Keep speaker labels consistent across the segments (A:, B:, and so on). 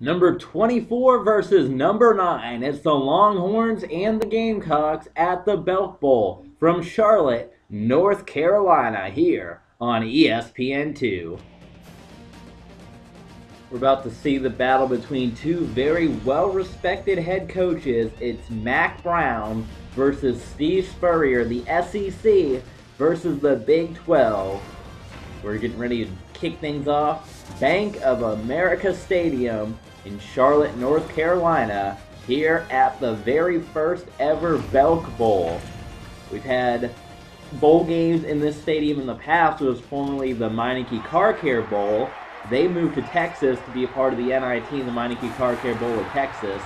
A: Number 24 versus number 9. It's the Longhorns and the Gamecocks at the Belk Bowl from Charlotte, North Carolina, here on ESPN2. We're about to see the battle between two very well-respected head coaches. It's Mack Brown versus Steve Spurrier, the SEC versus the Big 12. We're getting ready to kick things off. Bank of America Stadium in Charlotte, North Carolina, here at the very first ever Belk Bowl. We've had bowl games in this stadium in the past. It was formerly the Meineke Car Care Bowl. They moved to Texas to be a part of the NIT, the Meineke Car Care Bowl of Texas.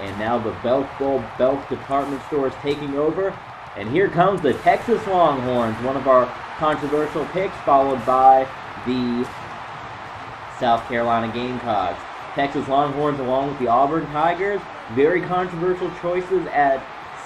A: And now the Belk Bowl, Belk Department Store is taking over. And here comes the Texas Longhorns, one of our controversial picks, followed by the South Carolina Gamecocks. Texas Longhorns along with the Auburn Tigers, very controversial choices at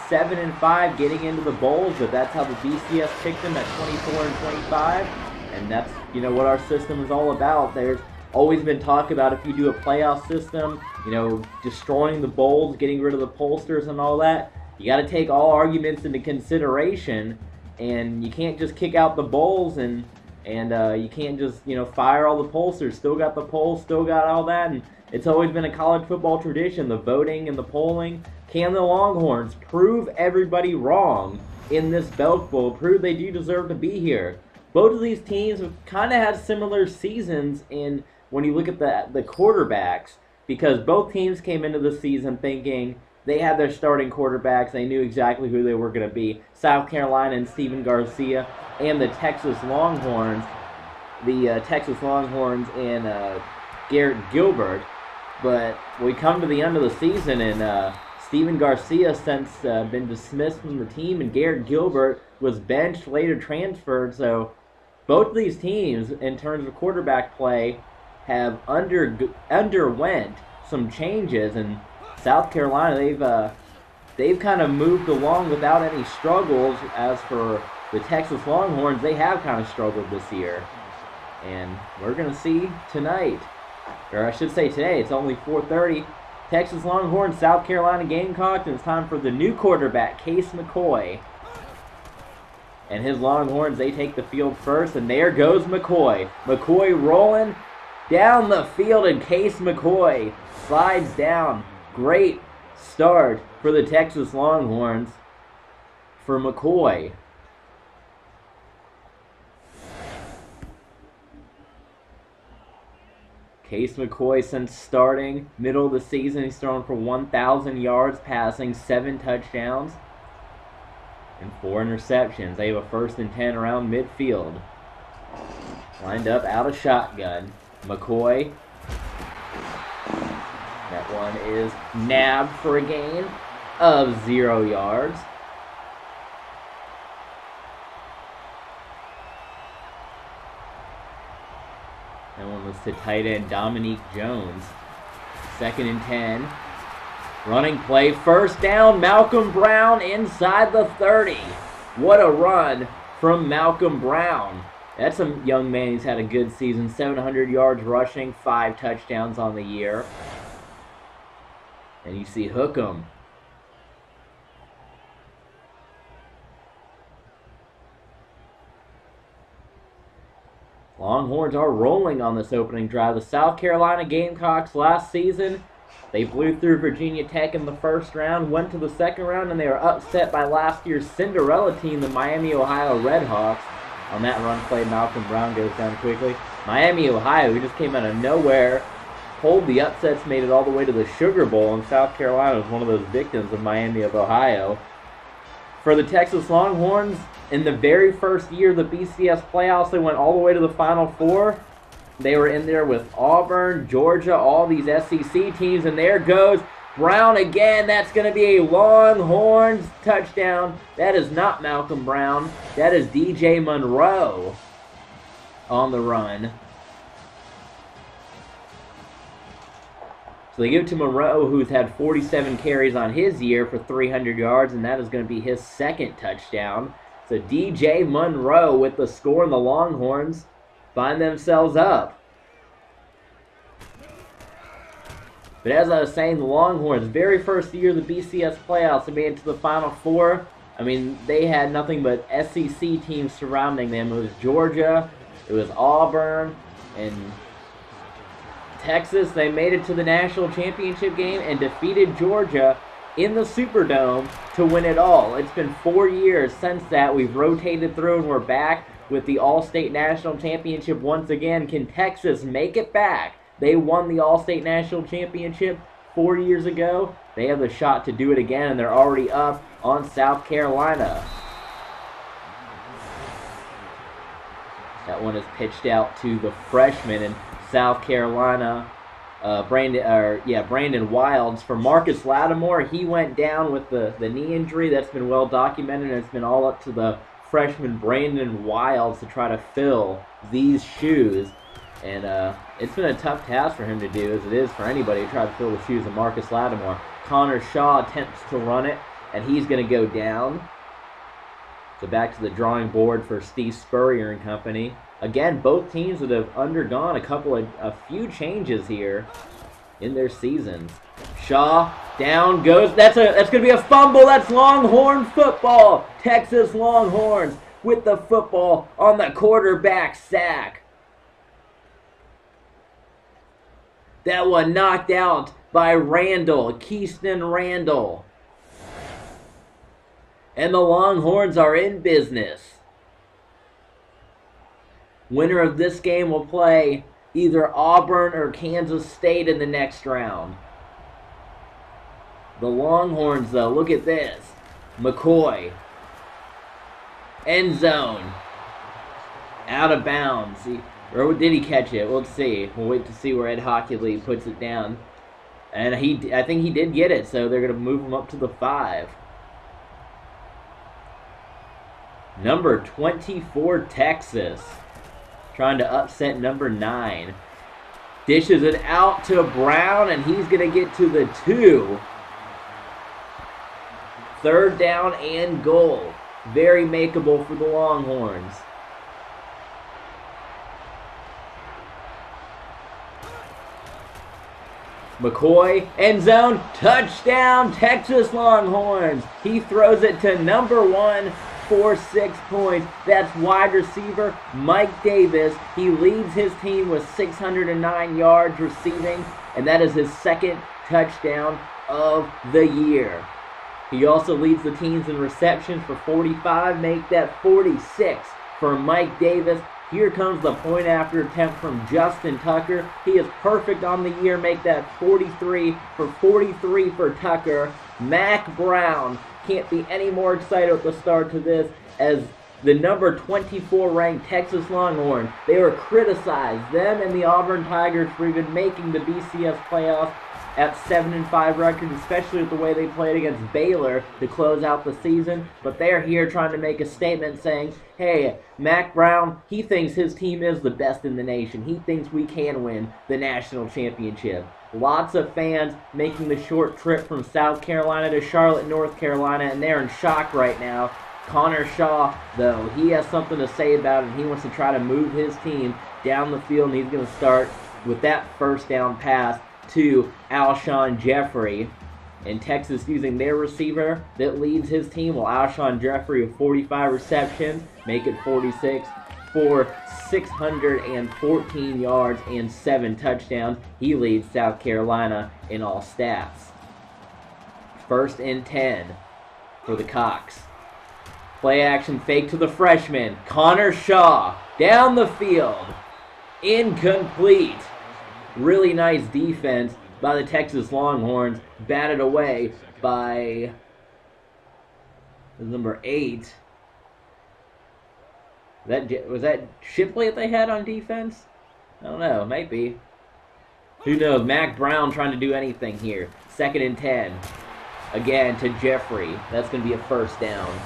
A: 7 and 5 getting into the bowls, but that's how the BCS picked them at 24 and 25, and that's, you know, what our system is all about. There's always been talk about if you do a playoff system, you know, destroying the bowls, getting rid of the pollsters and all that. You got to take all arguments into consideration, and you can't just kick out the bowls and you can't just, you know, fire all the pollsters. Still got the polls, still got all that, and it's always been a college football tradition, the voting and the polling. Can the Longhorns prove everybody wrong in this Belk Bowl, prove they do deserve to be here? Both of these teams have kind of had similar seasons in when you look at the quarterbacks, because both teams came into the season thinking they had their starting quarterbacks. They knew exactly who they were going to be. South Carolina and Stephen Garcia, and the Texas Longhorns. The Texas Longhorns and Garrett Gilbert. But we come to the end of the season, and Stephen Garcia since been dismissed from the team, and Garrett Gilbert was benched, later transferred. So both of these teams, in terms of quarterback play, have underwent some changes. And South Carolina, they've kind of moved along without any struggles. As for the Texas Longhorns, they have kind of struggled this year. And we're going to see tonight, or I should say today, it's only 4:30. Texas Longhorns, South Carolina Gamecocks, and it's time for the new quarterback, Case McCoy. And his Longhorns, they take the field first, and there goes McCoy. McCoy rolling down the field, and Case McCoy slides down. Great start for the Texas Longhorns for McCoy. Case McCoy, since starting middle of the season, he's thrown for 1,000 yards passing, 7 touchdowns, and 4 interceptions. They have a 1st and 10 around midfield. Lined up out of shotgun. McCoy. That one is nabbed for a gain of 0 yards. That one was to tight end Dominique Jones. 2nd and 10. Running play, 1st down, Malcolm Brown inside the 30. What a run from Malcolm Brown. That's a young man who's had a good season. 700 yards rushing, 5 touchdowns on the year. And you see Hookem. Longhorns are rolling on this opening drive. The South Carolina Gamecocks last season, they blew through Virginia Tech in the 1st round, went to the 2nd round, and they were upset by last year's Cinderella team, the Miami, Ohio Redhawks. On that run play, Malcolm Brown goes down quickly. Miami, Ohio, who just came out of nowhere, pulled the upsets, made it all the way to the Sugar Bowl, and South Carolina was one of those victims of Miami of Ohio. For the Texas Longhorns, in the very first year of the BCS Playoffs, they went all the way to the Final Four. They were in there with Auburn, Georgia, all these SEC teams, and there goes Brown again. That's going to be a Longhorns touchdown. That is not Malcolm Brown. That is DJ Monroe on the run. So they give it to Monroe, who's had 47 carries on his year for 300 yards, and that is going to be his 2nd touchdown. So DJ Monroe with the score, and the Longhorns find themselves up. But as I was saying, the Longhorns, very first year of the BCS playoffs, they made it to the Final Four. I mean, they had nothing but SEC teams surrounding them. It was Georgia, it was Auburn, and Texas. They made it to the national championship game and defeated Georgia in the Superdome to win it all. It's been 4 years since that. We've rotated through and we're back with the All-State National Championship once again. Can Texas make it back? They won the All-State National Championship 4 years ago. They have the shot to do it again, and they're already up on South Carolina. That one is pitched out to the freshman in South Carolina, Brandon Wilds. For Marcus Lattimore, he went down with the knee injury. That's been well documented, and it's been all up to the freshman Brandon Wilds to try to fill these shoes. And it's been a tough task for him to do, as it is for anybody to try to fill the shoes of Marcus Lattimore. Connor Shaw attempts to run it, and he's going to go down. So back to the drawing board for Steve Spurrier and company. Again, both teams that have undergone a few changes here in their seasons. Shaw down goes. That's going to be a fumble. That's Longhorn football. Texas Longhorns with the football on the quarterback sack. That one knocked out by Randall, Keyston Randall. And the Longhorns are in business. Winner of this game will play either Auburn or Kansas State in the next round. The Longhorns, though, look at this. McCoy. End zone. Out of bounds. Or did he catch it? Let's see. We'll wait to see where Ed Hockley puts it down. And I think he did get it, so they're going to move him up to the 5. Number 24, Texas. Trying to upset number 9. Dishes it out to Brown, and he's going to get to the 2. 3rd down and goal. Very makeable for the Longhorns. McCoy, end zone, touchdown, Texas Longhorns. He throws it to number 1 for 6 points. That's wide receiver Mike Davis. He leads his team with 609 yards receiving, and that is his 2nd touchdown of the year. He also leads the teams in receptions for 45, make that 46 for Mike Davis. Here comes the point after attempt from Justin Tucker. He is perfect on the year, make that 43 for 43 for Tucker. Mac Brown can't be any more excited with the start to this, as the number 24 ranked Texas Longhorns, they were criticized, them and the Auburn Tigers, for even making the BCS playoffs at 7-5 record, especially with the way they played against Baylor to close out the season. But they're here trying to make a statement saying, hey, Mac Brown, he thinks his team is the best in the nation. He thinks we can win the national championship. Lots of fans making the short trip from South Carolina to Charlotte, North Carolina, and they're in shock right now. Connor Shaw, though, he has something to say about it, and he wants to try to move his team down the field, and he's going to start with that 1st down pass to Alshon Jeffrey. And Texas using their receiver that leads his team, while Alshon Jeffrey with 45 receptions, make it 46 for 614 yards and 7 touchdowns. He leads South Carolina in all stats. 1st and 10 for the Cox. Play action fake to the freshman, Connor Shaw, down the field. Incomplete. Really nice defense by the Texas Longhorns, batted away by number 8. Was that Shipley that they had on defense? I don't know, maybe. Who knows? Mac Brown trying to do anything here. 2nd and 10. Again to Jeffrey. That's going to be a 1st down.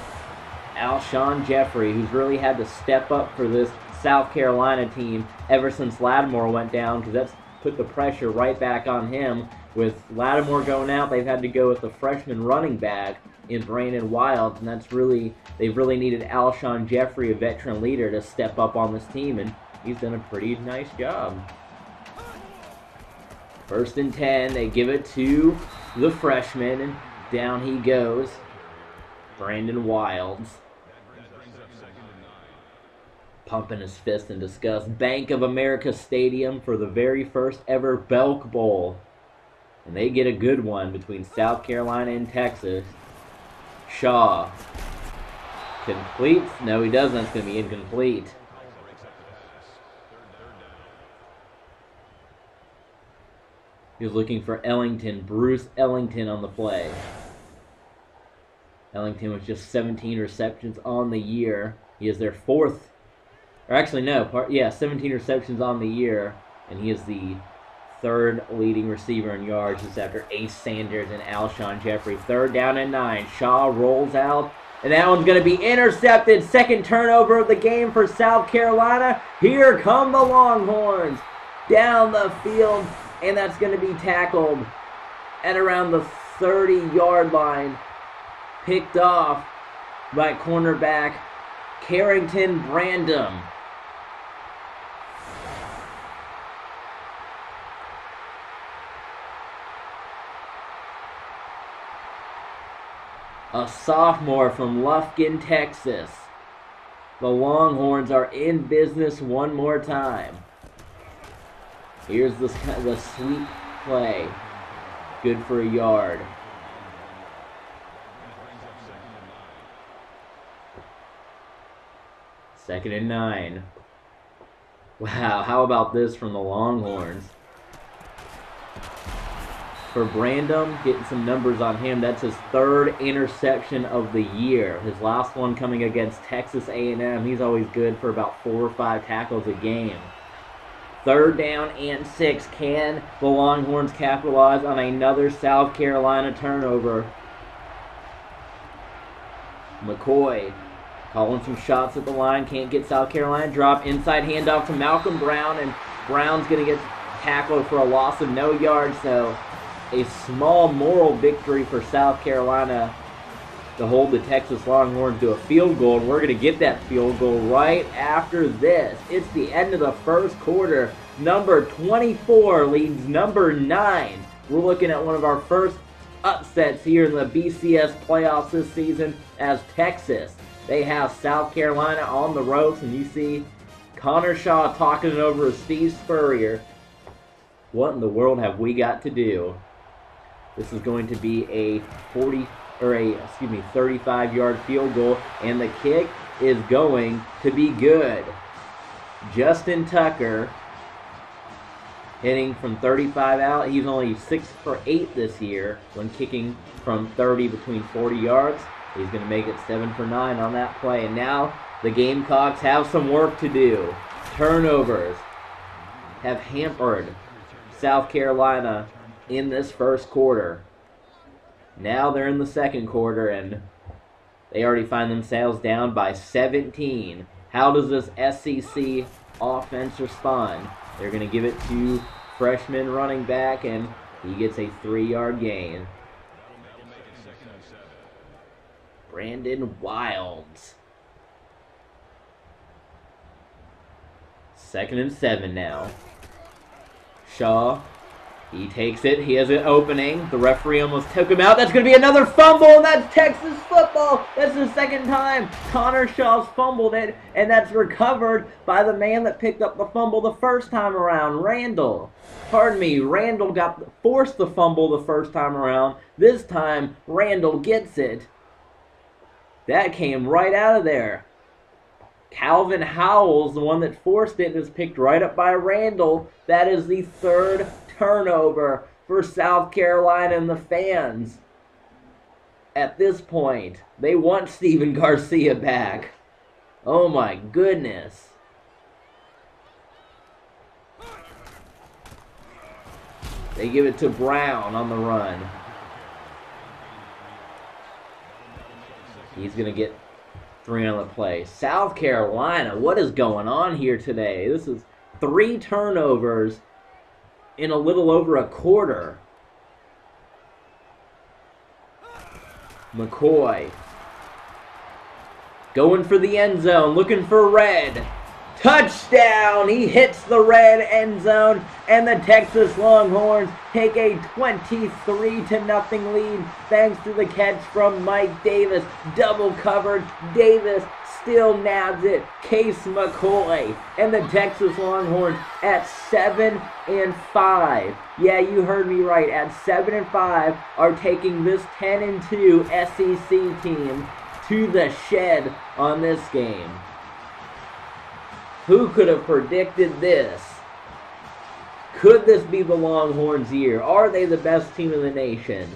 A: Alshon Jeffrey, who's really had to step up for this South Carolina team ever since Lattimore went down, because that's put the pressure right back on him. With Lattimore going out, they've had to go with the freshman running back in Brandon Wilds, and they've really needed Alshon Jeffrey, a veteran leader, to step up on this team, and he's done a pretty nice job. First and 10, they give it to the freshman, and down he goes. Brandon Wilds. Pumping his fist in disgust. Bank of America Stadium for the very first ever Belk Bowl. And they get a good one between South Carolina and Texas. Shaw completes. No, he doesn't. It's going to be incomplete. He was looking for Ellington. Bruce Ellington on the play. Ellington with just 17 receptions on the year. He is their fourth. Or actually, no. 17 receptions on the year. And he is the third leading receiver in yards just after Ace Sanders and Alshon Jeffrey. Third down and 9. Shaw rolls out. And that one's going to be intercepted. Second turnover of the game for South Carolina. Here come the Longhorns. Down the field. And that's going to be tackled at around the 30-yard line. Picked off by cornerback Carrington Brandom. A sophomore from Lufkin, Texas. The Longhorns are in business one more time. Here's the sweep play. Good for a yard. Second and 9. Wow, how about this from the Longhorns? For Brandom, getting some numbers on him. That's his third interception of the year. His last one coming against Texas A&M. He's always good for about 4 or 5 tackles a game. Third down and 6. Can the Longhorns capitalize on another South Carolina turnover? McCoy calling some shots at the line. Can't get South Carolina. Drop. Inside handoff to Malcolm Brown. And Brown's going to get tackled for a loss of no yards. So a small moral victory for South Carolina to hold the Texas Longhorns to a field goal. And we're going to get that field goal right after this. It's the end of the first quarter. Number 24 leads number 9. We're looking at one of our first upsets here in the BCS playoffs this season as Texas. They have South Carolina on the ropes, and you see Connor Shaw talking it over to Steve Spurrier. What in the world have we got to do? This is going to be a 35-yard field goal, and the kick is going to be good. Justin Tucker hitting from 35 out. He's only 6 for 8 this year when kicking from 30 between 40 yards. He's going to make it 7 for 9 on that play. And now the Gamecocks have some work to do. Turnovers have hampered South Carolina in this first quarter. Now they're in the second quarter, and they already find themselves down by 17. How does this SEC offense respond? They're going to give it to freshman running back, and he gets a 3-yard gain. Brandon Wilds. 2nd and 7 now. Shaw. He takes it. He has an opening. The referee almost took him out. That's going to be another fumble, and that's Texas football. That's the second time Connor Shaw's fumbled it, and that's recovered by the man that picked up the fumble the first time around, Randall. Pardon me, Randall forced the fumble the first time around. This time, Randall gets it. That came right out of there. Calvin Howells, the one that forced it, is picked right up by Randall. That is the 3rd turnover for South Carolina and the fans. At this point, they want Steven Garcia back. Oh my goodness. They give it to Brown on the run. He's going to get 3 on the play. South Carolina, what is going on here today? This is 3 turnovers in a little over a quarter. McCoy going for the end zone, looking for Red. Touchdown! He hits the red end zone, and the Texas Longhorns take a 23-0 lead thanks to the catch from Mike Davis. Double covered. Davis still nabs it. Case McCoy, and the Texas Longhorns at 7-5. Yeah, you heard me right. At 7-5, are taking this 10-2 SEC team to the shed on this game. Who could have predicted this? Could this be the Longhorns' year? Are they the best team in the nation?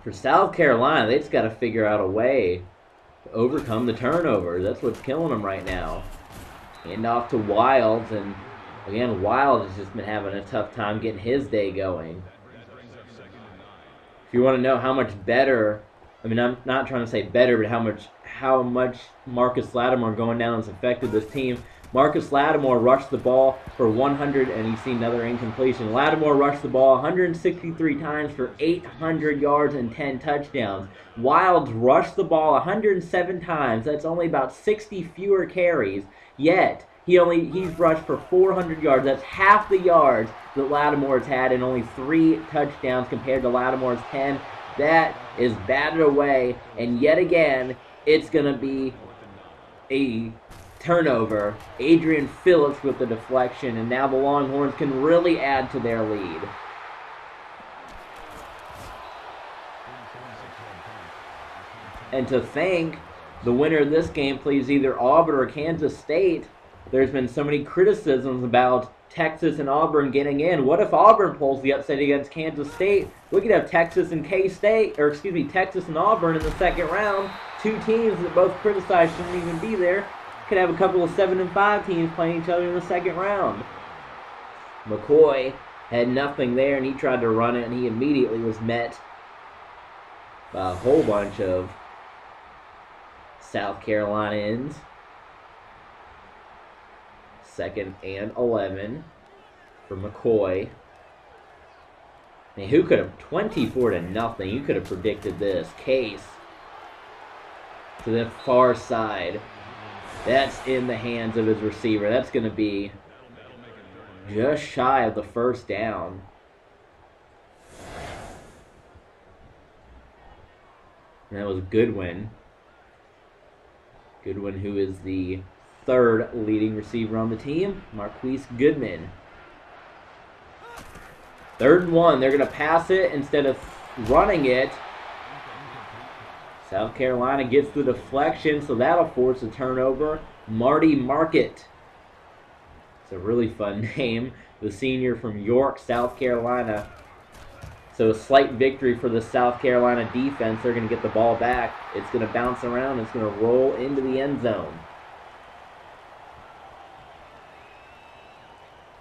A: For South Carolina, they just got to figure out a way to overcome the turnovers. That's what's killing them right now. Hand off to Wilds, and again, Wilds has just been having a tough time getting his day going. If you want to know how much better, I mean, I'm not trying to say better, but how much Marcus Lattimore going down has affected this team. Marcus Lattimore rushed the ball for 100, and you see another incompletion. Lattimore rushed the ball 163 times for 800 yards and 10 touchdowns. Wilds rushed the ball 107 times. That's only about 60 fewer carries. Yet, he's rushed for 400 yards. That's half the yards that Lattimore's had and only 3 touchdowns compared to Lattimore's 10. That is batted away, and yet again, it's going to be a turnover. Adrian Phillips with the deflection, and now the Longhorns can really add to their lead. And to think the winner of this game plays either Auburn or Kansas State. There's been so many criticisms about Texas and Auburn getting in. What if Auburn pulls the upset against Kansas State? We could have Texas and K-State, or excuse me, Texas and Auburn in the second round. Two teams that both criticized shouldn't even be there. Could have a couple of 7-5 teams playing each other in the second round. McCoy had nothing there, and he tried to run it, and he immediately was met by a whole bunch of South Carolinians. 2nd and 11 for McCoy. I mean, who could have 24-0? You could have predicted this. Case to the far side. That's in the hands of his receiver. That's going to be just shy of the first down. And that was Goodwin. Goodwin, who is the 3rd leading receiver on the team. Marquise Goodman. 3rd and 1. They're going to pass it instead of running it. South Carolina gets the deflection, so that'll force a turnover. Marty Market. It's a really fun name. The senior from York, South Carolina. So a slight victory for the South Carolina defense. They're going to get the ball back. It's going to bounce around. It's going to roll into the end zone.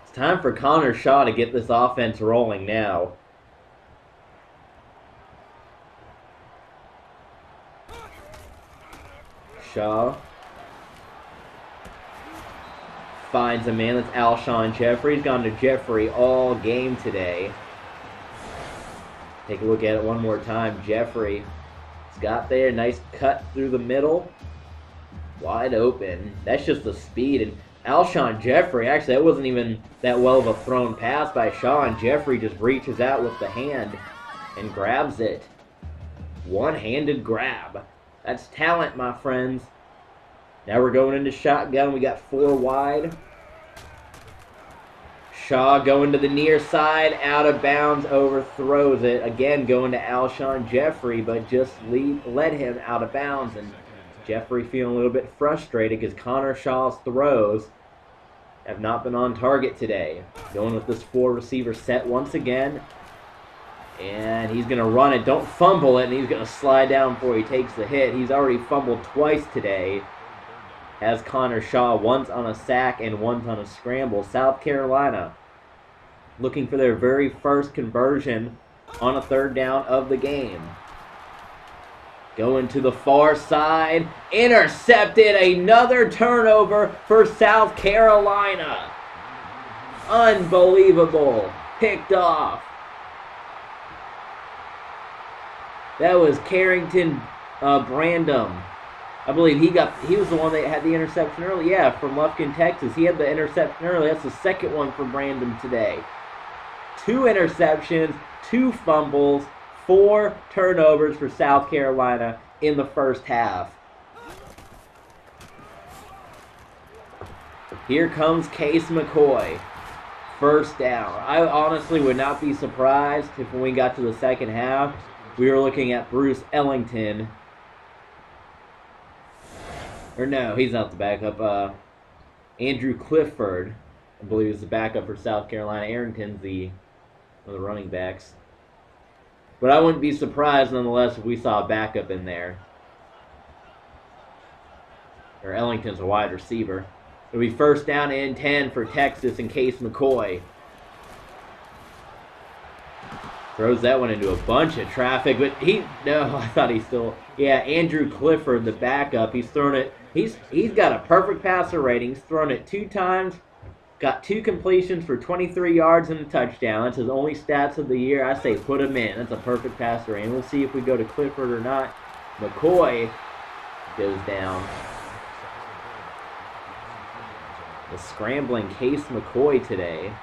A: It's time for Connor Shaw to get this offense rolling now. Shaw finds a man. That's Alshon Jeffrey. He's gone to Jeffrey all game today. Take a look at it one more time. Jeffrey has got there. Nice cut through the middle. Wide open. That's just the speed. And Alshon Jeffrey, actually, that wasn't even that well of a thrown pass by Shaw. And Jeffrey just reaches out with the hand and grabs it. One-handed grab. That's talent, my friends. Now we're going into shotgun. We got 4 wide. Shaw going to the near side. Out of bounds. Overthrows it. Again, going to Alshon Jeffrey, but just led him out of bounds. And Jeffrey feeling a little bit frustrated because Connor Shaw's throws have not been on target today. Going with this 4-receiver set once again. And he's going to run it. Don't fumble it. And he's going to slide down before he takes the hit. He's already fumbled twice today. Has Connor Shaw once on a sack and once on a scramble. South Carolina looking for their very first conversion on a 3rd down of the game. Going to the far side. Intercepted. Another turnover for South Carolina. Unbelievable. Picked off. That was Carrington Brandom. I believe he was the one that had the interception early. Yeah, from Lufkin, Texas. He had the interception early. That's the second one for Brandon today. 2 interceptions, 2 fumbles, 4 turnovers for South Carolina in the first half. Here comes Case McCoy. First down. I honestly would not be surprised if when we got to the second half, we were looking at Bruce Ellington. Or no, he's not the backup. Andrew Clifford, I believe, is the backup for South Carolina. Arrington's one of the running backs. But I wouldn't be surprised, nonetheless, if we saw a backup in there. Or Ellington's a wide receiver. It'll be first down and 10 for Texas and Case McCoy. Throws that one into a bunch of traffic, but I thought he still, yeah, Andrew Clifford, the backup, he's thrown it, he's got a perfect passer rating. He's thrown it 2 times, got 2 completions for 23 yards and a touchdown. That's his only stats of the year. I say put him in. That's a perfect passer rating. We'll see if we go to Clifford or not. McCoy goes down. The scrambling Case McCoy today.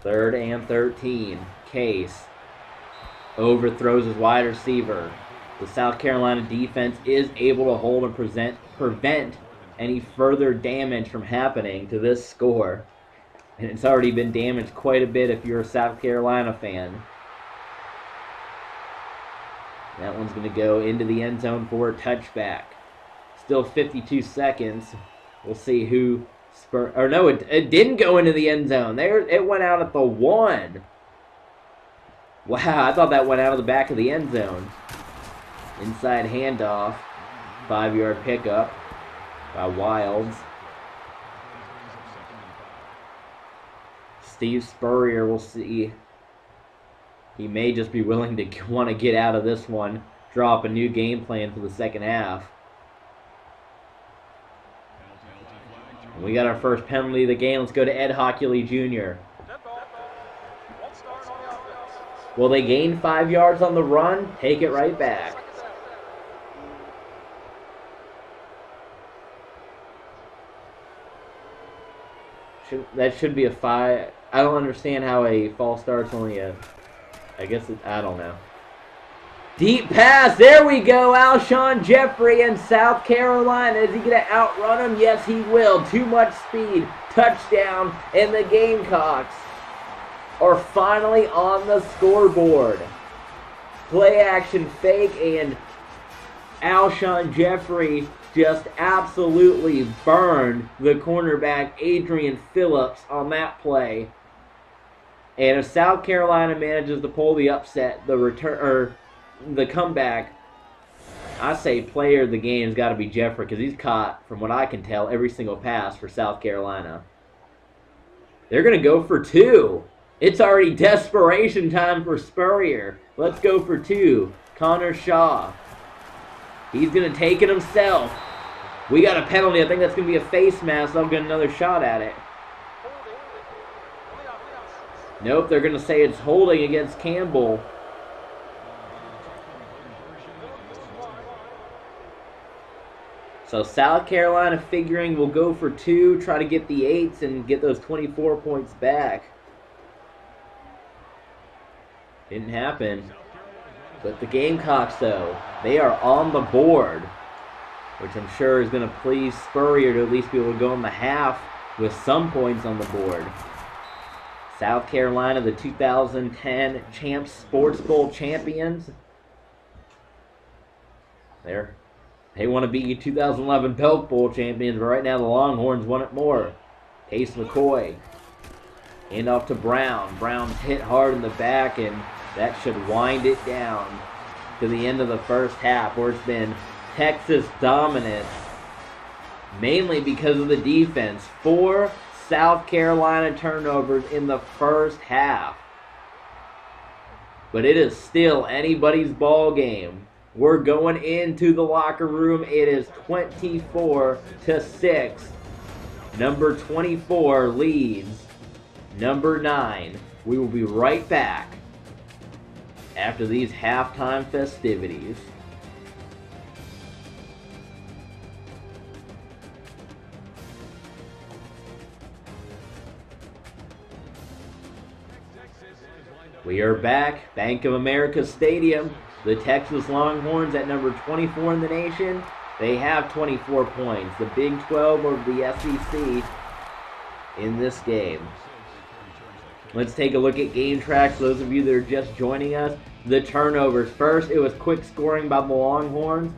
A: Third and 13. Case overthrows his wide receiver. The South Carolina defense is able to hold and prevent any further damage from happening to this score. And it's already been damaged quite a bit if you're a South Carolina fan. That one's going to go into the end zone for a touchback. Still 52 seconds. We'll see who... Or no, it didn't go into the end zone. It went out at the 1. Wow, I thought that went out of the back of the end zone. Inside handoff. 5-yard pickup by Wilds. Steve Spurrier, we'll see. He may just be willing to want to get out of this one. Draw up a new game plan for the second half. We got our first penalty of the game. Let's go to Ed Hockley Jr. Will they gain 5 yards on the run? Take it right back. That should be a 5. I don't understand how a false start's only a... I don't know. Deep pass. There we go. Alshon Jeffrey in South Carolina. Is he going to outrun him? Yes, he will. Too much speed. Touchdown. And the Gamecocks are finally on the scoreboard. Play action fake, and Alshon Jeffrey just absolutely burned the cornerback Adrian Phillips on that play. And if South Carolina manages to pull the upset, the comeback, I say player of the game's got to be Jeffrey, because he's caught, from what I can tell, every single pass for South Carolina. They're going to go for 2. It's already desperation time for Spurrier. Let's go for 2. Connor Shaw. He's going to take it himself. We got a penalty. I think that's going to be a face mask. They'll get another shot at it. Nope, they're going to say it's holding against Campbell. So South Carolina figuring we'll go for 2, try to get the 8s and get those 24 points back. Didn't happen. But the Gamecocks, though, they are on the board, which I'm sure is going to please Spurrier to at least be able to go in the half with some points on the board. South Carolina, the 2010 Champs Sports Bowl champions. They want to beat you 2011 Belk Bowl champions, but right now the Longhorns want it more. Case McCoy. Hand off to Brown. Brown's hit hard in the back, and That should wind it down to the end of the first half, where it's been Texas dominant, mainly because of the defense. 4 South Carolina turnovers in the first half. But it is still anybody's ball game. We're going into the locker room. It is 24-6. Number 24 leads number 9. We will be right back after these halftime festivities. We are back, Bank of America Stadium. The Texas Longhorns at number 24 in the nation. They have 24 points. The Big 12 of the SEC in this game. Let's take a look at game tracks. Those of you that are just joining us, the turnovers. First, it was quick scoring by the Longhorns.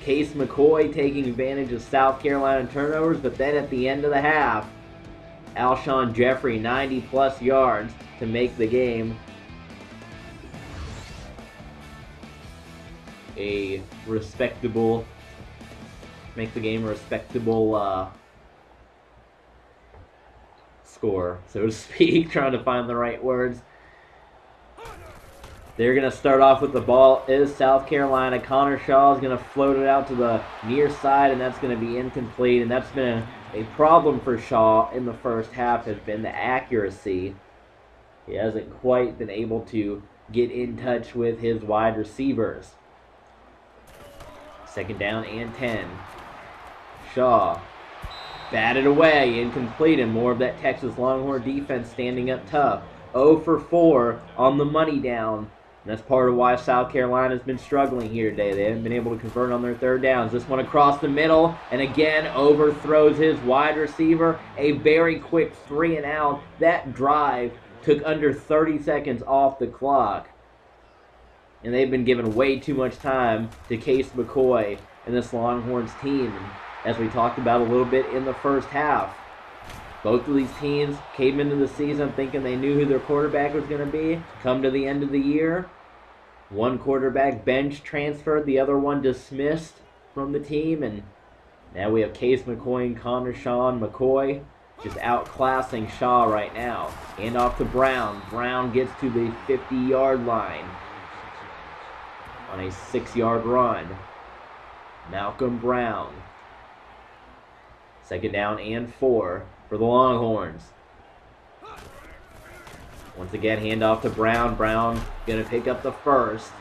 A: Case McCoy taking advantage of South Carolina turnovers, but then at the end of the half, Alshon Jeffrey, 90-plus yards to make the game a respectable score, so to speak. Trying to find the right words. They're going to start off with the ball is South Carolina. Connor Shaw is going to float it out to the near side, and that's going to be incomplete. And that's been a problem for Shaw in the first half, has been the accuracy. He hasn't quite been able to get in touch with his wide receivers. Second down and 10. Shaw batted away, incomplete, and more of that Texas Longhorn defense standing up tough. 0 for 4 on the money down. And that's part of why South Carolina's been struggling here today. They haven't been able to convert on their third downs. This one across the middle, and again overthrows his wide receiver. A very quick 3 and out. That drive took under 30 seconds off the clock. And they've been given way too much time to Case McCoy and this Longhorns team, as we talked about a little bit in the first half. Both of these teams came into the season thinking they knew who their quarterback was going to be. Come to the end of the year, one quarterback bench transferred, the other one dismissed from the team, and now we have Case McCoy and Connor Sean McCoy just outclassing Shaw right now. Hand off to Brown. Brown gets to the 50-yard line on a 6-yard run. Malcolm Brown. Second down and 4 for the Longhorns. Once again, handoff to Brown. Brown going to pick up the first.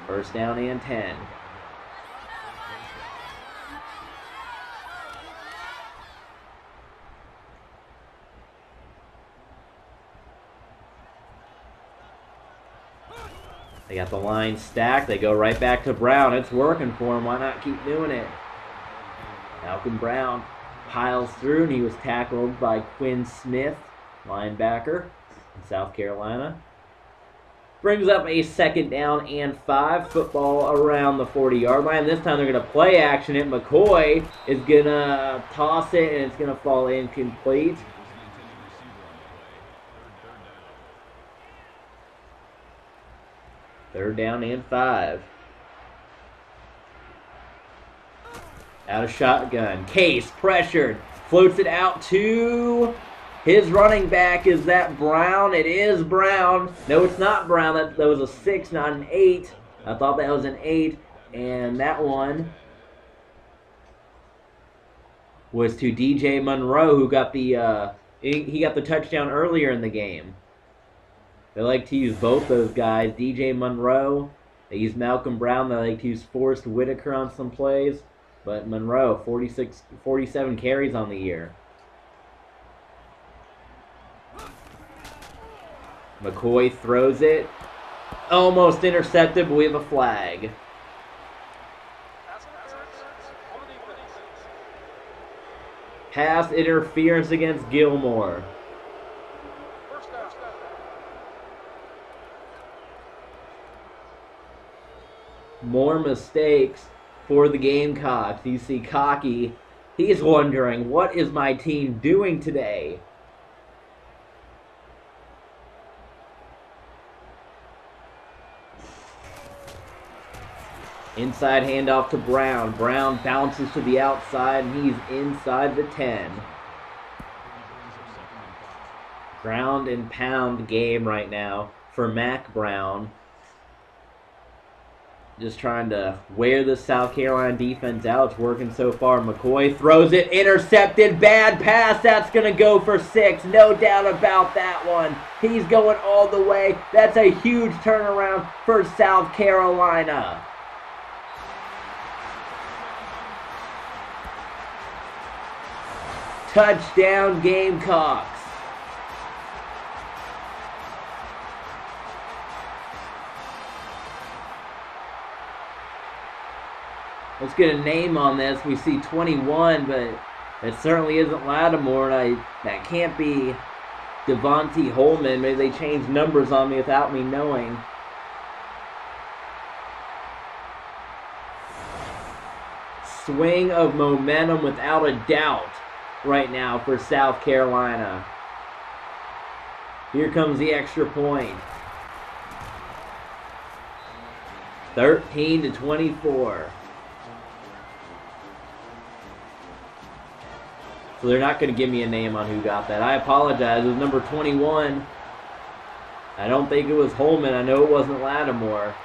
A: First down and 10. They got the line stacked. They go right back to Brown. It's working for him. Why not keep doing it? Malcolm Brown piles through, and he was tackled by Quinn Smith, linebacker in South Carolina. Brings up a second down and 5. Football around the 40-yard line. This time they're going to play action it. McCoy is going to toss it, and it's going to fall incomplete. Third down and 5. Out of shotgun. Case pressured. Floats it out to his running back. Is that Brown? It is Brown. No, it's not Brown. That was a 6, not an 8. I thought that was an 8. And that one was to DJ Monroe, who got the he got the touchdown earlier in the game. They like to use both those guys. DJ Monroe, they use Malcolm Brown. They like to use Forrest Whitaker on some plays. But Monroe, 47 carries on the year. McCoy throws it. Almost intercepted, but we have a flag. Pass interference against Gilmore. More mistakes for the Gamecocks. You see Cocky, he's wondering, what is my team doing today? Inside handoff to Brown. Brown bounces to the outside, and he's inside the 10. Ground and pound game right now for Mac Brown. Just trying to wear the South Carolina defense out. It's working so far. McCoy throws it. Intercepted. Bad pass. That's going to go for 6. No doubt about that one. He's going all the way. That's a huge turnaround for South Carolina. Touchdown Gamecocks. Let's get a name on this. We see 21, but it certainly isn't Lattimore. And that can't be Devontae Holman. Maybe they changed numbers on me without me knowing. Swing of momentum without a doubt right now for South Carolina. Here comes the extra point. 13-24. So they're not going to give me a name on who got that. I apologize. It was number 21. I don't think it was Holman. I know it wasn't Lattimore.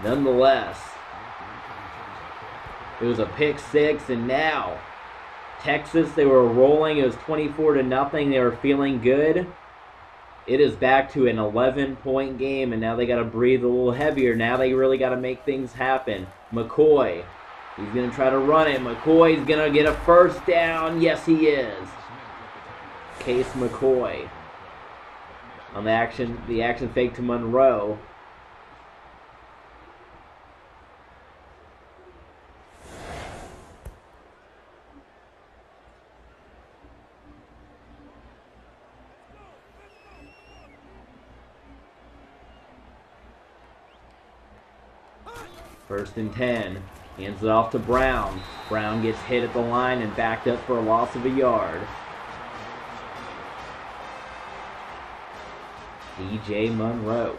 A: Nonetheless, it was a pick 6, and now Texas, they were rolling. It was 24-0. They were feeling good. It is back to an 11-point game, and now they got to breathe a little heavier. Now they really got to make things happen. McCoy. He's going to try to run it. McCoy's going to get a first down. Yes, he is. Case McCoy on the action fake to Monroe. First and 10. Hands it off to Brown. Brown gets hit at the line and backed up for a loss of a yard. DJ Monroe.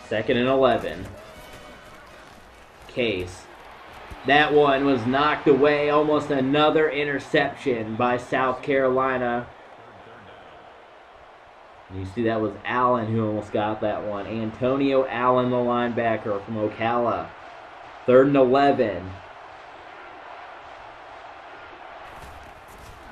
A: 2nd and 11. Case. That one was knocked away. Almost another interception by South Carolina. You see that was Allen who almost got that one. Antonio Allen, the linebacker from Ocala. 3rd and 11.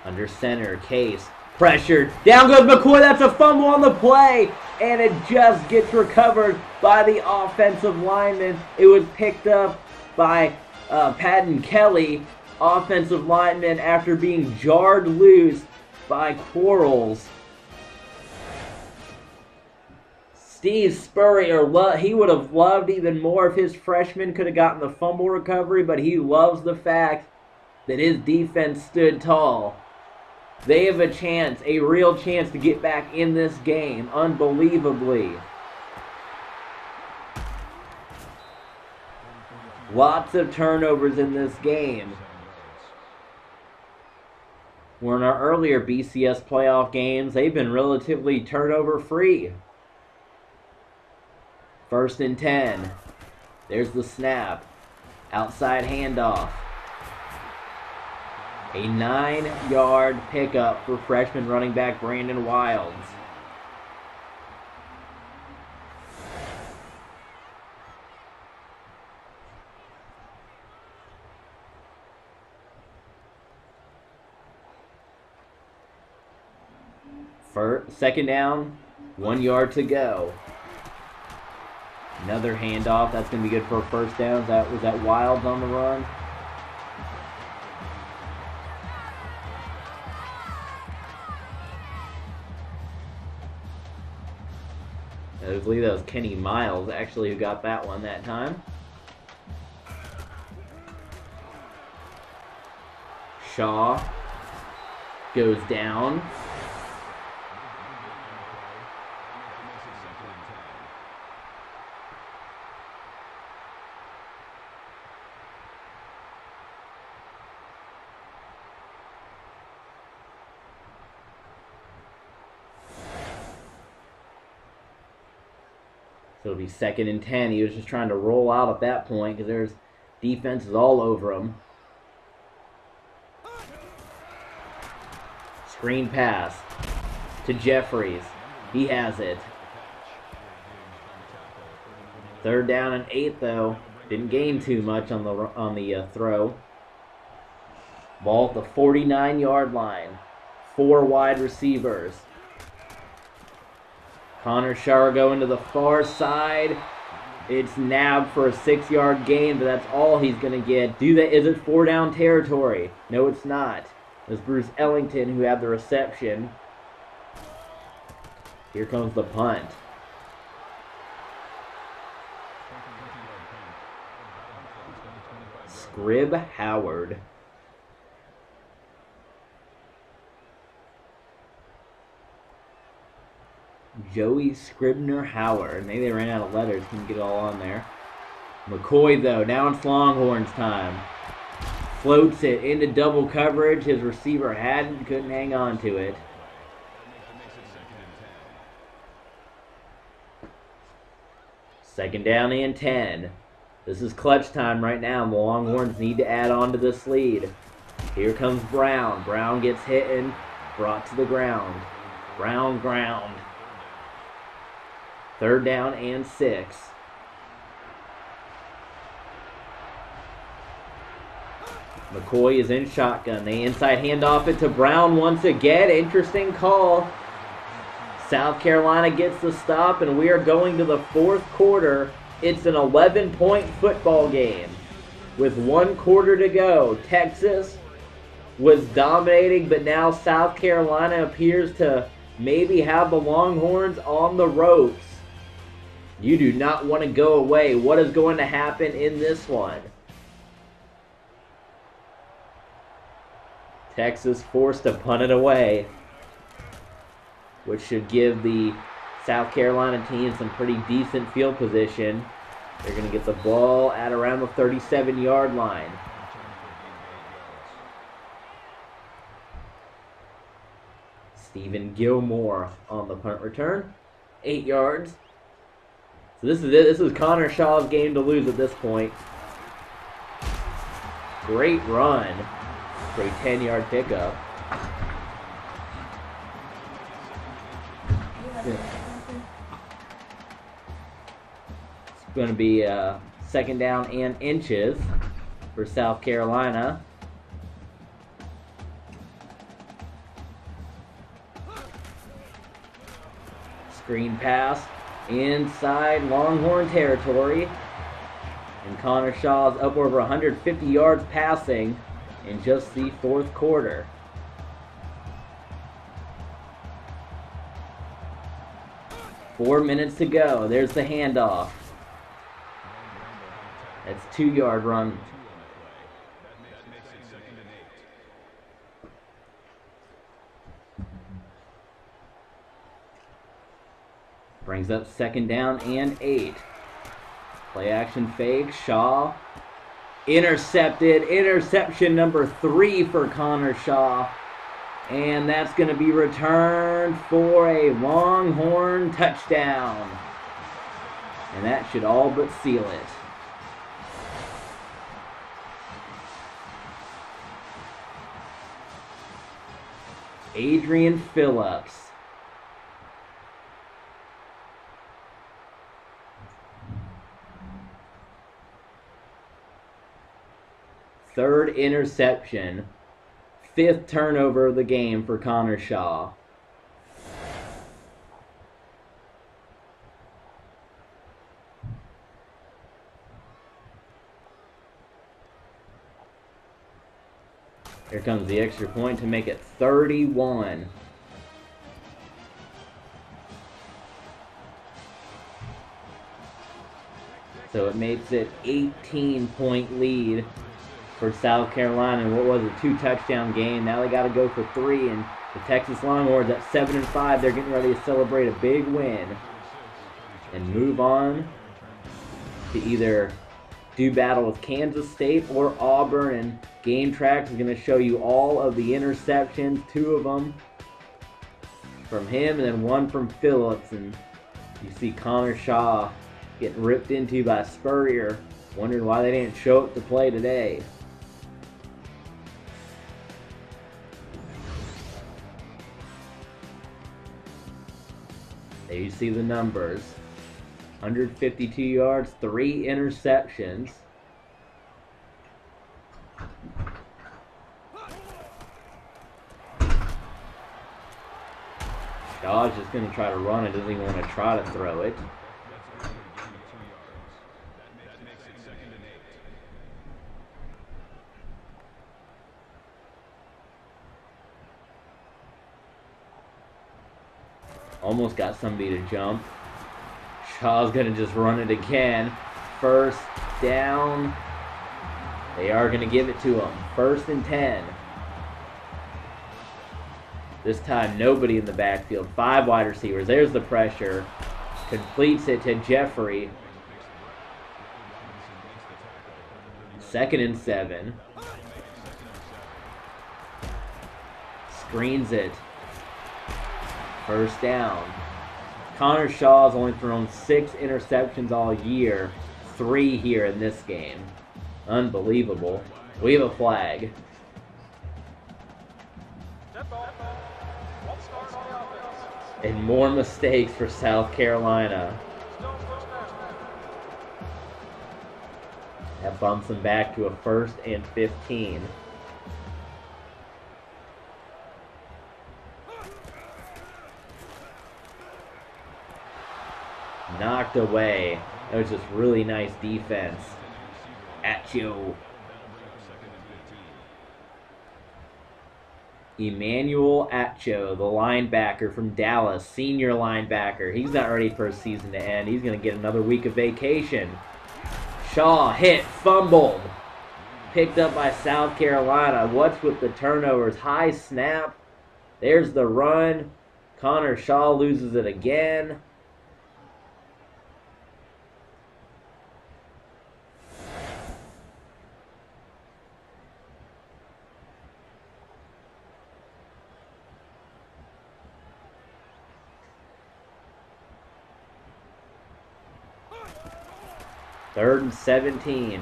A: Under center, Case. Pressured. Down goes McCoy. That's a fumble on the play. And it just gets recovered by the offensive lineman. It was picked up by Patton Kelly, offensive lineman, after being jarred loose by Quarles. Steve Spurrier, he would have loved even more if his freshman could have gotten the fumble recovery, but he loves the fact that his defense stood tall. They have a chance, a real chance to get back in this game, unbelievably. Lots of turnovers in this game. Where in our earlier BCS playoff games, they've been relatively turnover-free. 1st and 10. There's the snap. Outside handoff. A 9-yard pickup for freshman running back Brandon Wilds. Second down, 1 yard to go. Another handoff. That's going to be good for a first down. Was that Wilds on the run? I believe that was Kenny Miles, actually, who got that one that time. Shaw goes down. So it'll be 2nd and 10. He was just trying to roll out at that point because there's defenses all over him. Screen pass to Jeffries. He has it. 3rd down and 8 though. Didn't gain too much on the throw. Ball at the 49-yard line. 4 wide receivers. Connor Shaw going to the far side. It's nabbed for a 6-yard gain, but that's all he's going to get. Is it 4-down territory? No, it's not. It's Bruce Ellington who had the reception. Here comes the punt. Scrib Howard. Joey Scribner Howard. Maybe they ran out of letters. Couldn't get it all on there. McCoy, though. Now it's Longhorns time. Floats it into double coverage. His receiver couldn't hang on to it. Second down and 10. This is clutch time right now. The Longhorns need to add on to this lead. Here comes Brown. Brown gets hit and brought to the ground. Brown ground. 3rd down and 6. McCoy is in shotgun. They inside handoff it to Brown once again. Interesting call. South Carolina gets the stop, and we are going to the 4th quarter. It's an 11-point football game with 1 quarter to go. Texas was dominating, but now South Carolina appears to maybe have the Longhorns on the ropes. You do not want to go away. What is going to happen in this one? Texas forced to punt it away, which should give the South Carolina team some pretty decent field position. They're going to get the ball at around the 37-yard line. Stephen Gilmore on the punt return. 8 yards. So this is it. This is Connor Shaw's game to lose at this point. Great run for a 10-yard pickup. It's going to be 2nd down and inches for South Carolina. Screen pass inside Longhorn territory. And Connor Shaw's up over 150 yards passing in just the 4th quarter. Four minutes to go. There's the handoff. That's 2-yard run. Brings up 2nd down and 8. Play action fake. Shaw intercepted. Interception number 3 for Connor Shaw. And that's going to be returned for a Longhorn touchdown. And that should all but seal it. Adrian Phillips. Third interception. 5th turnover of the game for Connor Shaw. Here comes the extra point to make it 31. So it makes it 18-point lead for South Carolina. And what was a 2-touchdown game? Now they got to go for 3. And the Texas Longhorns at 7-5, they're getting ready to celebrate a big win and move on to either do battle with Kansas State or Auburn. And Game Tracks is going to show you all of the interceptions, 2 of them from him and then 1 from Phillips. And you see Connor Shaw Getting ripped into by Spurrier. Wondering why they didn't show up to play today. There you see the numbers. 152 yards, 3 interceptions. Shaw's just going to try to run it. Doesn't even want to try to throw it. Almost got somebody to jump. Shaw's going to just run it again. First down. They are going to give it to him. 1st and 10. This time, nobody in the backfield. 5 wide receivers. There's the pressure. Completes it to Jeffrey. 2nd and 7. Screens it. 1st down. Connor Shaw's only thrown 6 interceptions all year. 3 here in this game. Unbelievable. We have a flag. And more mistakes for South Carolina. That bumps them back to a 1st and 15. Knocked away. That was just really nice defense. Acho. Emmanuel Acho, the linebacker from Dallas, senior linebacker. He's not ready for his season to end. He's going to get another week of vacation. Shaw hit, fumbled. Picked up by South Carolina. What's with the turnovers? High snap. There's the run. Connor Shaw loses it again. Third and 17.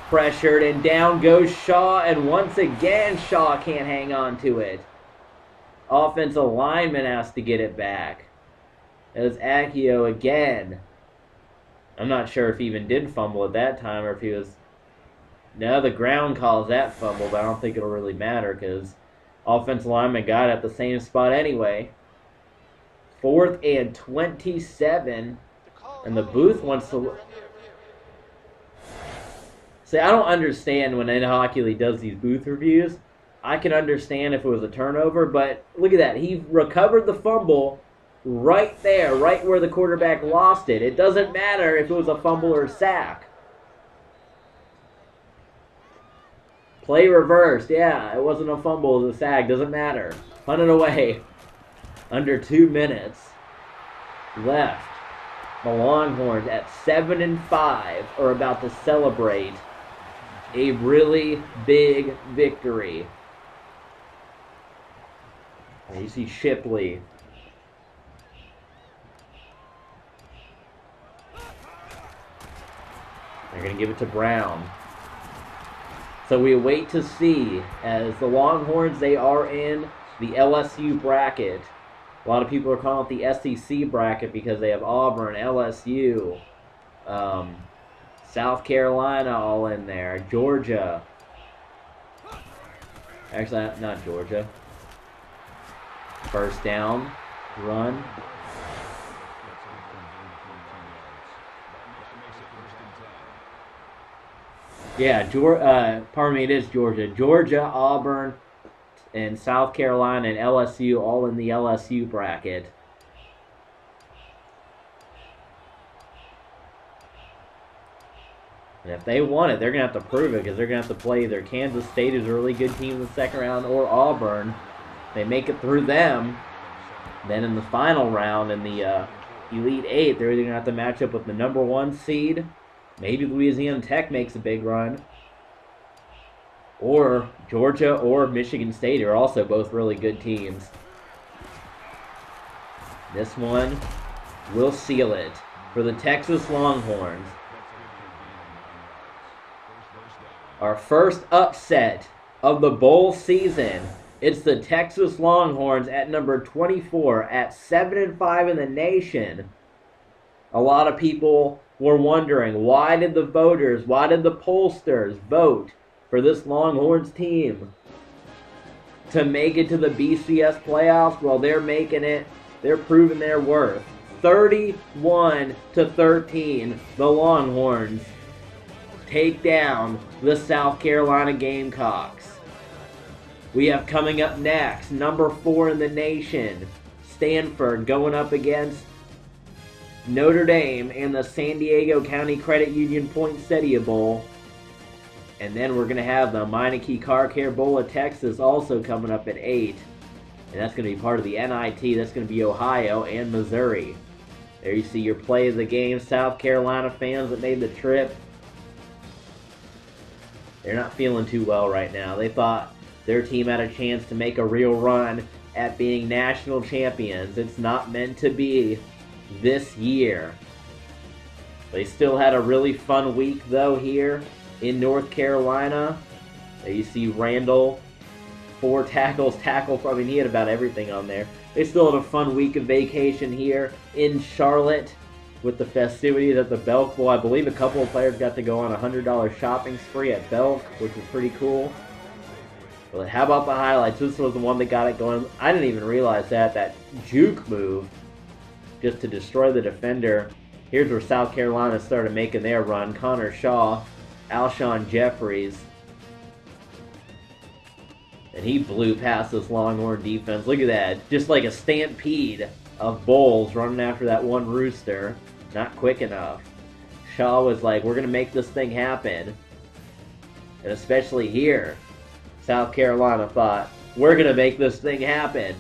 A: Pressured and down goes Shaw, and once again Shaw can't hang on to it. Offensive lineman has to get it back. It was Accio again. I'm not sure if he even did fumble at that time or if he was... No, the ground calls that fumble, but I don't think it'll really matter because offensive lineman got it at the same spot anyway. 4th and 27, and the booth wants to... See, I don't understand when Hockey League does these booth reviews. I can understand if it was a turnover, but look at that. He recovered the fumble right there, right where the quarterback lost it. It doesn't matter if it was a fumble or a sack. Play reversed. Yeah, it wasn't a fumble, it was a sack. Doesn't matter. Punt it away. Under 2 minutes left. The Longhorns at 7-5 are about to celebrate a really big victory. And you see Shipley. They're going to give it to Brown. So we wait to see, as the Longhorns, they are in the LSU bracket. A lot of people are calling it the SEC bracket because they have Auburn, LSU, South Carolina all in there, Georgia. Actually, not Georgia. 1st down, run. Yeah, pardon me, it is Georgia. Georgia, Auburn, and South Carolina and LSU all in the LSU bracket. And if they want it, they're going to have to prove it because they're going to have to play either Kansas State, who's a really good team in the 2nd round, or Auburn. If they make it through them, then in the final round, in the Elite 8, they're either going to have to match up with the number 1 seed. Maybe Louisiana Tech makes a big run. Or Georgia or Michigan State are also both really good teams. This one will seal it. for the Texas Longhorns. Our first upset of the bowl season. It's the Texas Longhorns at number 24 at 7-5 in the nation. A lot of people were wondering, why did the pollsters vote for this Longhorns team to make it to the BCS playoffs? Well, they're making it. They're proving their worth. 31-13, the Longhorns take down the South Carolina Gamecocks. We have coming up next, number 4 in the nation, Stanford going up against Notre Dame in the San Diego County Credit Union Poinsettia Bowl. And then we're going to have the Meineke Car Care Bowl of Texas also coming up at 8. And that's going to be part of the NIT. That's going to be Ohio and Missouri. There you see your play of the game. South Carolina fans that made the trip, they're not feeling too well right now. They thought their team had a chance to make a real run at being national champions. It's not meant to be this year. They still had a really fun week, though, here in North Carolina. There you see Randall, 4 tackles, he had about everything on there. They still had a fun week of vacation here in Charlotte with the festivities at the Belk Bowl. I believe a couple of players got to go on a $100 shopping spree at Belk, which was pretty cool. But how about the highlights? This was the one that got it going. I didn't even realize that juke move just to destroy the defender. Here's where South Carolina started making their run. Connor Shaw, Alshon Jeffries. And he blew past this Longhorn defense. Look at that. Just like a stampede of bulls running after that one rooster. Not quick enough. Shaw was like, we're going to make this thing happen. And especially here, South Carolina thought, we're going to make this thing happen.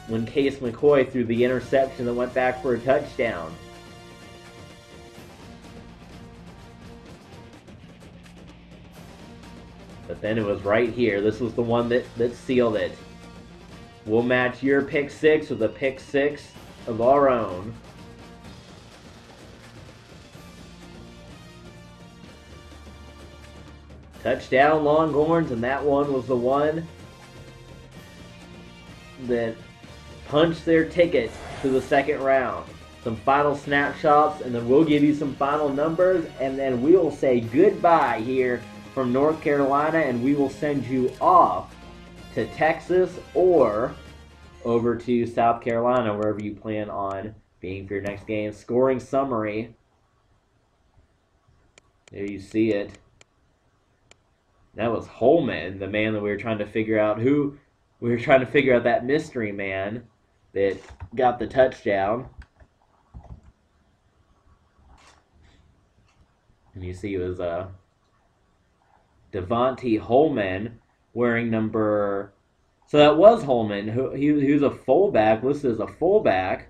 A: When Case McCoy threw the interception that went back for a touchdown. But then it was right here. This was the one that sealed it. We'll match your pick 6 with a pick 6 of our own. Touchdown Longhorns, and that one was the one that punched their ticket to the second round. Some final snapshots, and then we'll give you some final numbers, and then we will say goodbye here from North Carolina, and we will send you off to Texas or over to South Carolina, wherever you plan on being for your next game. Scoring summary. There you see it. That was Holman, the man that we were trying to figure out that mystery man that got the touchdown. And you see it was Devontae Holman wearing number... So that was Holman. He was a fullback, listed as a fullback.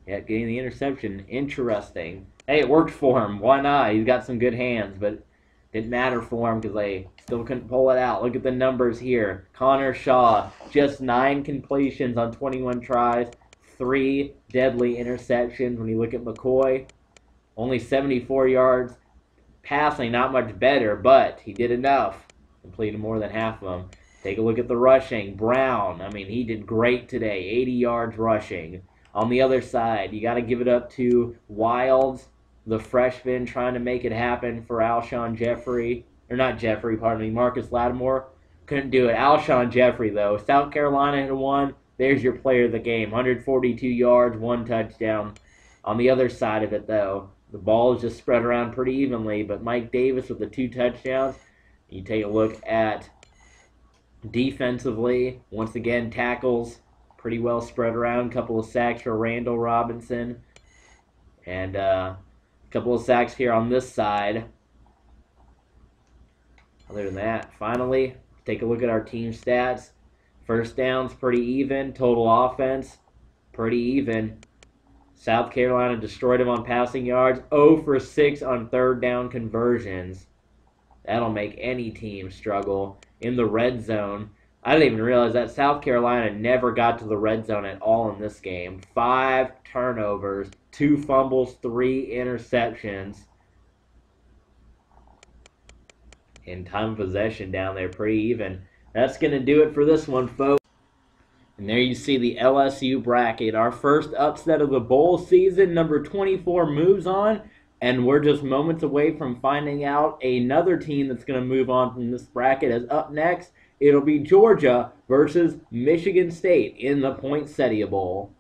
A: Yeah, getting the interception. Interesting. Hey, it worked for him. Why not? He's got some good hands, but didn't matter for him because they still couldn't pull it out. Look at the numbers here. Connor Shaw, just 9 completions on 21 tries, 3 deadly interceptions. When you look at McCoy, only 74 yards passing, not much better, but he did enough. Completed more than half of them. Take a look at the rushing. Brown, he did great today. 80 yards rushing. On the other side, you got to give it up to Wilds, the freshman, trying to make it happen for Alshon Jeffrey. Or not Jeffrey, pardon me, Marcus Lattimore. Couldn't do it. Alshon Jeffrey, though. South Carolina had won. There's your player of the game. 142 yards, 1 touchdown. On the other side of it, though, the ball is just spread around pretty evenly, but Mike Davis with the 2 touchdowns. You take a look at defensively. Once again, tackles pretty well spread around. Couple of sacks for Randall Robinson. And a couple of sacks here on this side. Other than that, finally, take a look at our team stats. First downs, pretty even. Total offense, pretty even. South Carolina destroyed them on passing yards. 0 for 6 on third down conversions. That'll make any team struggle. In the red zone, I didn't even realize that South Carolina never got to the red zone at all in this game. 5 turnovers, 2 fumbles, 3 interceptions. And time of possession down there pretty even. That's going to do it for this one, folks. And there you see the LSU bracket. Our first upset of the bowl season, number 24, moves on. And we're just moments away from finding out another team that's going to move on from this bracket. As up next, it'll be Georgia versus Michigan State in the Poinsettia Bowl.